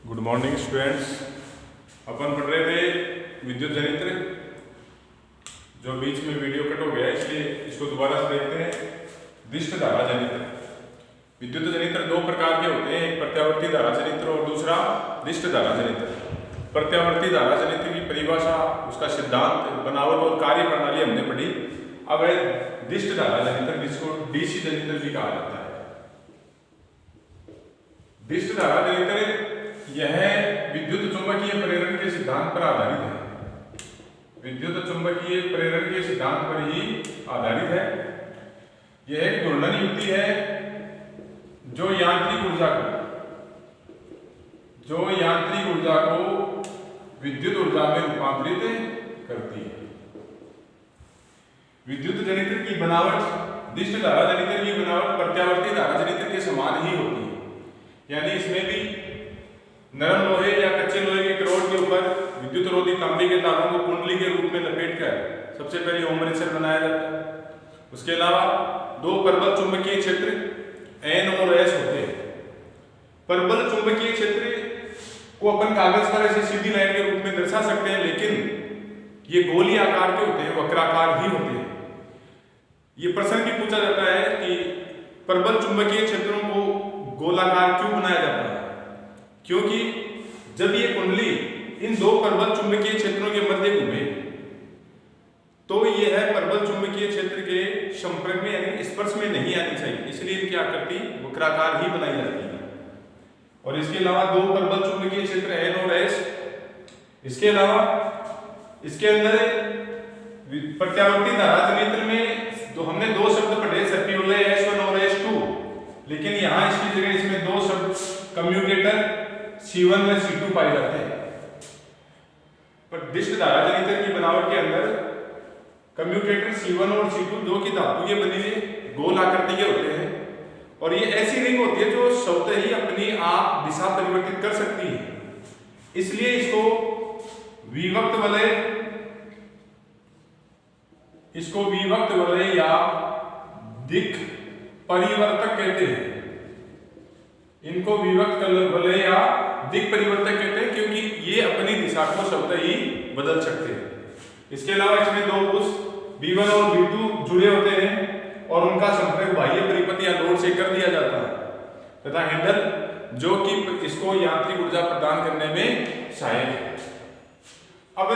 Good morning students. अपन पढ़ रहे थे विद्युत जनित्र, जो बीच में वीडियो कट हो गया इसलिए इसको दोबारा से देखते हैं। दिष्ट धारा जनित्र। विद्युत जनित्र दो प्रकार के होते हैं, एक प्रत्यावर्ती धारा जनित्र और दूसरा दिष्ट धारा जनित्र। प्रत्यावर्ती धारा जनित्र की परिभाषा, उसका सिद्धांत, बनावट और कार्य प्रणाली हमने पढ़ी। अब है दिष्ट धारा जनित्र, जिसको डीसी जनित्र भी कहा जाता है। दिष्ट धारा जनित्र यह विद्युत चुंबकीय प्रेरण के सिद्धांत पर आधारित है। विद्युत चुंबकीय प्रेरण के सिद्धांत पर ही आधारित है। यह एक घूर्णन युक्ति है जो यांत्रिक ऊर्जा को विद्युत ऊर्जा में रूपांतरित करती है। विद्युत जनित्र की बनावट, दिष्ट धारा जनित्र की बनावट प्रत्यावर्ती धारा जनित्र के समान ही होती है। यानी इसमें भी नरम लोहे या कच्चे लोहे के करोड़ के ऊपर विद्युत रोधी तांबे के तारों को कुंडली के रूप में लपेटकर सबसे पहले ओमरेचर बनाया जाता है। उसके अलावा दो प्रबल चुंबकीय क्षेत्र N और S होते हैं। प्रबल चुंबकीय क्षेत्र को अपन कागज पर ऐसे सीधी लाइन के रूप में दर्शा सकते हैं, लेकिन ये गोली आकार के होते हैं, वक्राकार ही होते हैं। ये प्रश्न भी पूछा जाता है कि प्रबल चुंबकीय क्षेत्रों को गोलाकार क्यों बनाया जाता है? क्योंकि जब ये कुंडली इन दो प्रबल चुंबकीय क्षेत्रों के मध्य घूमे तो यह प्रबल चुंबकीय क्षेत्र के संपर्क में यानी स्पर्श में नहीं आनी चाहिए, इसलिए इनकी आकृति वक्राकार ही बनाई जाती है। और इसके अलावा दो प्रबल चुंबकीय क्षेत्र N और S, इसके अलावा इसके अंदर प्रत्यावर्ती धारा जनित्र में हमने दो शब्द पढ़े, सर्पियुलर S1 और S2, लेकिन यहाँ इसकी जगह इसमें दो शब्द कम्यूटेटर C1 व C2 पाए जाते हैं। पर दिष्ट धारा जनित्र की बनावट के अंदर कम्यूटेटर C1 और C2 दो की धातु के बने हुए गोल आकृति के होते हैं, और ये ऐसी रिंग होती है जो स्वतः ही अपनी आप दिशा परिवर्तित कर सकती है। इसलिए इसको विभक्त वलय या दिक् परिवर्तक कहते हैं। इनको विभक्त वलय या दिक् परिवर्तक कहते हैं क्योंकि ये अपनी दिशा को स्वतः ही बदल सकते हैं। इसके अलावा इसमें दो पुष V1 और V2 जुड़े होते हैं और उनका संपर्क बाह्य परिपथ या लोड से कर दिया जाता है तथा हैंडल जो कि इसको यांत्रिक ऊर्जा प्रदान करने में सहायक है। अब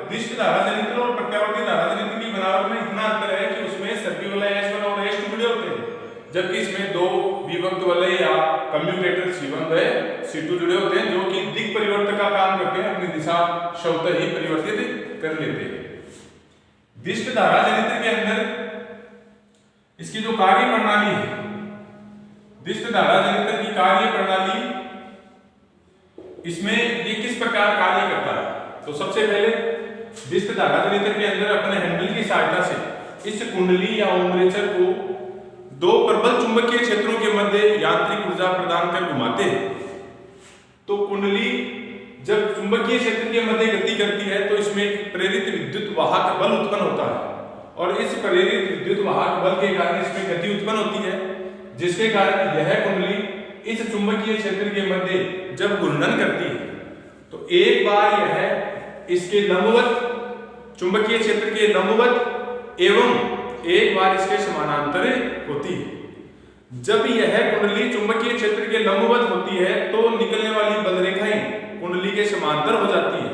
दिष्ट धारा जनित्र और प्रत्यावर्ती धारा जनित्र की बनावट में इतना अंतर है कि उसमें सर्पियुलर S1 और S2 जुड़े होते हैं, जबकि इसमें दो विभक्त वलय या कम्यूटेटर C1 व C2 जुड़े होते हैं जो कि दिक् परिवर्तक का काम करते हैं, अपनी दिशा स्वतः ही परिवर्तित कर लेते हैं। दिष्ट धारा जनित्र के अंदर इसकी जो कार्य प्रणाली है, दिष्ट धारा जनित्र की कार्य प्रणाली, इसमें ये किस प्रकार कार्य करता है? तो सबसे पहले दिष्ट धारा जनित्र के अंदर अपने हैंडल की सहायता से इस कुंडली या ओमरेचर को दो प्रबल चुंबकीय क्षेत्रों के मध्य यांत्रिक ऊर्जा प्रदान कर घुमाते हैं। तो कुंडली जब चुंबकीय क्षेत्र के मध्य गति करती है तो इसमें एक प्रेरित विद्युत वाहक बल उत्पन्न होता है, और इस प्रेरित विद्युत वाहक बल के कारण इसमें गति उत्पन्न होती है, जिसके कारण यह कुंडली इस चुंबकीय क्षेत्र के मध्य जब घूर्णन करती है तो एक बार यह इसके लंबवत, चुंबकीय क्षेत्र के लंबवत एवं एक बार इसके समानांतर होती है। जब यह कुंडली चुंबकीय क्षेत्र के लंबवत होती है तो निकलने वाली बल रेखाएं कुंडली के समांतर हो जाती है,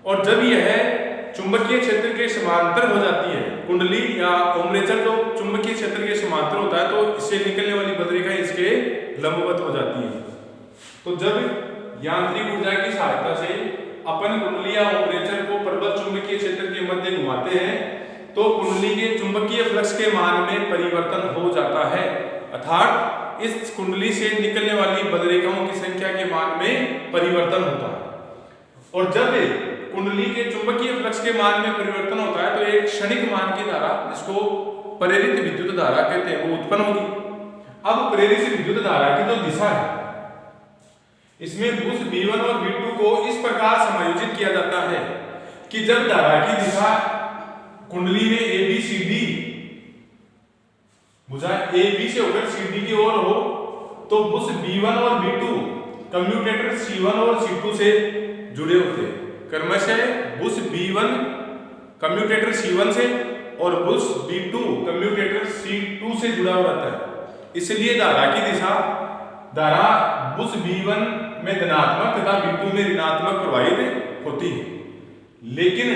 और जब यह चुंबकीय क्षेत्र के समांतर हो जाती है, कुंडली या ओमरेचर जो चुंबकीय क्षेत्र के समांतर होता है, तो इससे निकलने वाली बल रेखाएं इसके लंबवत हो जाती है। तो जब यांत्रिक ऊर्जा की सहायता से अपन कुंडली या ओमरेचर को प्रबल चुंबकीय क्षेत्र के मध्य घुमाते हैं तो कुंडली के चुंबकीय फ्लक्स के मान में परिवर्तन हो जाता है, अर्थात इस कुंडली से निकलने वाली बल रेखाओं की संख्या के मान में परिवर्तन होता है। और जब कुंडली के चुंबकीय फ्लक्स के मान में परिवर्तन होता है तो एक क्षणिक मान की धारा, जिसको प्रेरित विद्युत धारा कहते हैं, वो उत्पन्न होगी। अब प्रेरित विद्युत धारा की जो दिशा है, इसमें पुष V1 और V2 को इस प्रकार समायोजित किया जाता है कि जब धारा की दिशा कुंडली में ABCD भुजा AB से होकर CD की ओर हो तो बुश B1 और B2 कम्यूटेटर C1 और C2 से जुड़े होते हैं। क्रमशः बुश B1 कम्यूटेटर C1 से और बुश B2 कम्यूटेटर C2 से जुड़ा हुआ रहता है। इसलिए धारा की दिशा धारा बुश B1 में धनात्मक तथा B2 में ऋणात्मक प्रवाहित होती है। लेकिन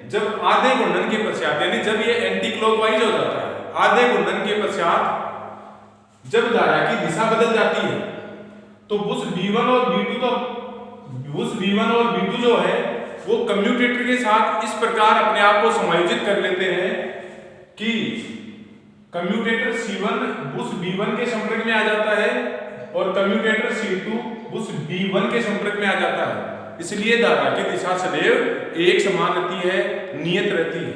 जब आधे घूर्णन के पश्चात यानी जब ये एंटी क्लॉकवाइज हो जाता है, आधे घूर्णन के पश्चात जब धारा की दिशा बदल जाती है तो बुश B1 और B2 जो है वो कम्यूटेटर के साथ इस प्रकार अपने आप को समायोजित कर लेते हैं कि कम्यूटेटर C1 बुश B1 के संपर्क में आ जाता है और कम्यूटेटर C2 बुश B1 के संपर्क में आ जाता है। इसलिए धारा की दिशा सदैव एक समान रहती है, नियत रहती है।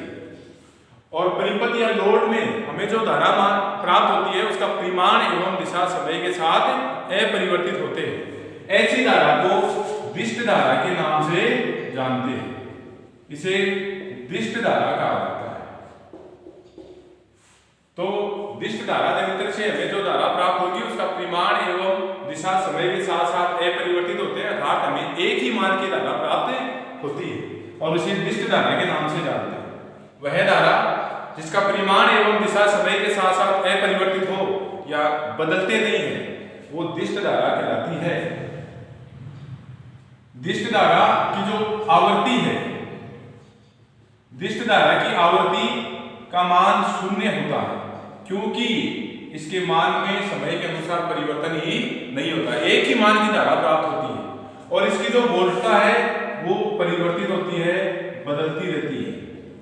और परिपथ या लोड में हमें जो धारा मान प्राप्त होती है उसका परिमाण एवं दिशा समय के साथ अपरिवर्तित होते हैं। ऐसी धारा को दिष्ट धारा के नाम से जानते हैं। इसे दिष्ट धारा कहा जाता है। तो दिष्ट धारा जनित्र से हमें जो धारा प्राप्त होगी उसका परिमाण एवं दिशा समय के साथ साथ अपरिवर्तित होते हैं, अर्थात हमें एक ही मान की धारा प्राप्त होती है और उसे दिष्ट धारा के नाम से जानते हैं। वह धारा जिसका परिमाण एवं दिशा समय के साथ साथ अपरिवर्तित हो या बदलते नहीं है वो दिष्ट धारा कहलाती है। दिष्ट धारा की जो आवृत्ति है, दिष्ट धारा की आवृत्ति का मान शून्य होता है क्योंकि इसके मान में समय के अनुसार परिवर्तन ही नहीं होता, एक ही मान की धारा प्राप्त होती है और इसकी जो वोल्टता है वो परिवर्तित होती है, बदलती रहती है।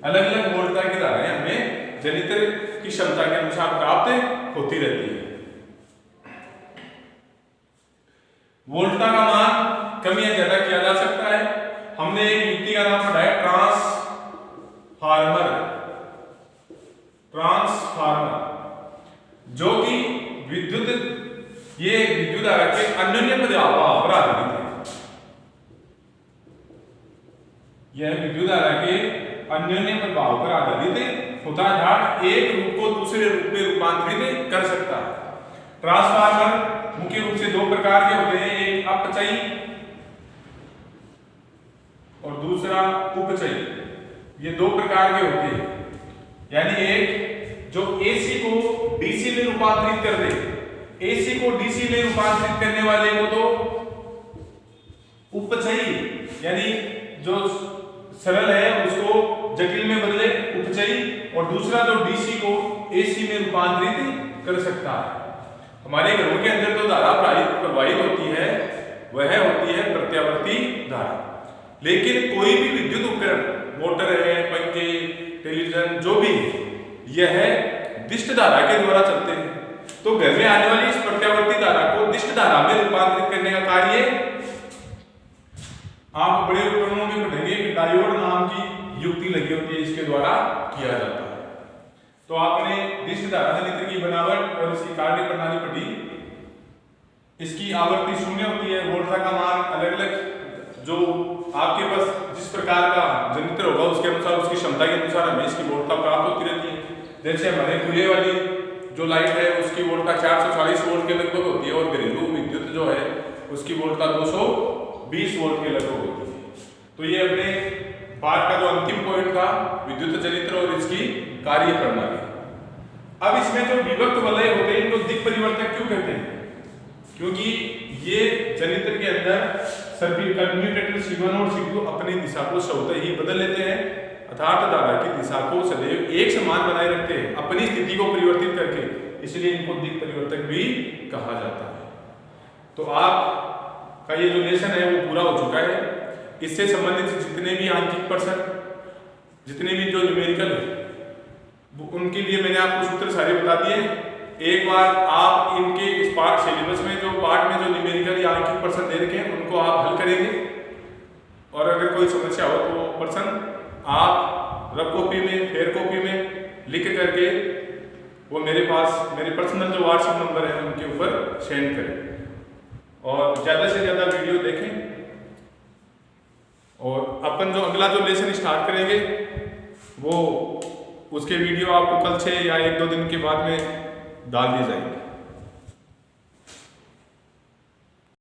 अलग अलग वोल्टता की धाराएं हमें जनित्र की क्षमता के अनुसार प्राप्त होती रहती है। वोल्टता का मान कम या ज्यादा किया जा सकता है। हमने एक युक्ति का नाम पढ़ा है ट्रांसफार्मर, जो कि विद्युत धारा के अन्योन्य प्रभाव पर आधारित है। यह विद्युत धारा के अन्योन्य प्रभाव पर आधारित होता है, एक रूप को दूसरे रूप में रूपांतरित कर सकता है। ट्रांसफार्मर मुख्य रूप से दो प्रकार के होते हैं, एक अपचयी और दूसरा उपचयी। ये दो प्रकार के होते हैं, यानी एक जो AC को DC में रूपांतरित कर दे, AC को DC में रूपांतरित करने वाले को तो उपचयी यानी जो सरल है उसको जटिल में बदले उपचयी, और दूसरा जो DC को AC में रूपांतरित कर सकता है। हमारे घरों के अंदर जो धारा प्रवाहित होती है वह होती है प्रत्यावर्ती धारा। लेकिन कोई भी विद्युत उपकरण, मोटर है, पंखे, टेलीविजन, जो भी यह दिष्ट धारा के द्वारा चलते हैं। तो घर में आने वाली इस प्रत्यावर्ती धारा को दिष्ट धारा में रूपांतरित करने का कार्य आप बड़े उपकरणों में पढ़ेंगे कि डायोड नाम की युक्ति लगी होती है, इसके द्वारा किया जाता है। तो आपने दिष्ट धारा जनित्र की बनावट और इसकी कार्य प्रणाली पढ़ी। इसकी आवृत्ति शून्य होती है, वोल्टता का मान अलग अलग जो आपके पास जिस प्रकार का जनित्र होगा उसके अनुसार, उसकी क्षमता के अनुसार हमें इसकी वोल्टता प्राप्त होती रहती है। जैसे हमारे खुले वाली जो लाइट है उसकी वोल्टता 440 वोल्ट के लगभग होती है और घरेलू विद्युत जो है उसकी वोल्टता 220 वोल्ट के लगभग होती है। तो ये अपने पाठ का जो अंतिम पॉइंट था विद्युत जनित्र और इसकी कार्य प्रणाली। अब इसमें जो विभक्त वलय होते हैं इनको दिक् परिवर्तक क्यों कहते हैं? क्योंकि ये जनित्र के अंदर कम्यूटेटर C1 और C2 अपनी दिशा को स्वतः ही बदल लेते हैं, अर्थात धारा की दिशा को सदैव एक समान बनाए रखते हैं अपनी स्थिति को परिवर्तित करके, इसलिए इनको दिक् परिवर्तक भी कहा जाता है। तो आपका ये जो लेसन है वो पूरा हो चुका है। इससे संबंधित जितने भी आंकिक प्रश्न, जितने भी जो न्यूमेरिकल है उनके लिए मैंने आपको सूत्र सारे बता दिए। एक बार आप इनके इस पाठ सिलेबस में जो पाठ में जो न्यूमेरिकल या आंकिक प्रश्न दे रखे हैं उनको आप हल करेंगे, और अगर कोई समस्या हो तो प्रश्न आप रफ कॉपी में, फेयर कॉपी में लिख करके वो मेरे पास मेरे पर्सनल जो व्हाट्सएप नंबर है उनके ऊपर सेंड करें और ज़्यादा से ज़्यादा वीडियो देखें। और अपन जो अगला जो लेसन स्टार्ट करेंगे वो उसके वीडियो आपको कल से या 1-2 दिन के बाद में डाल दिए जाएंगे।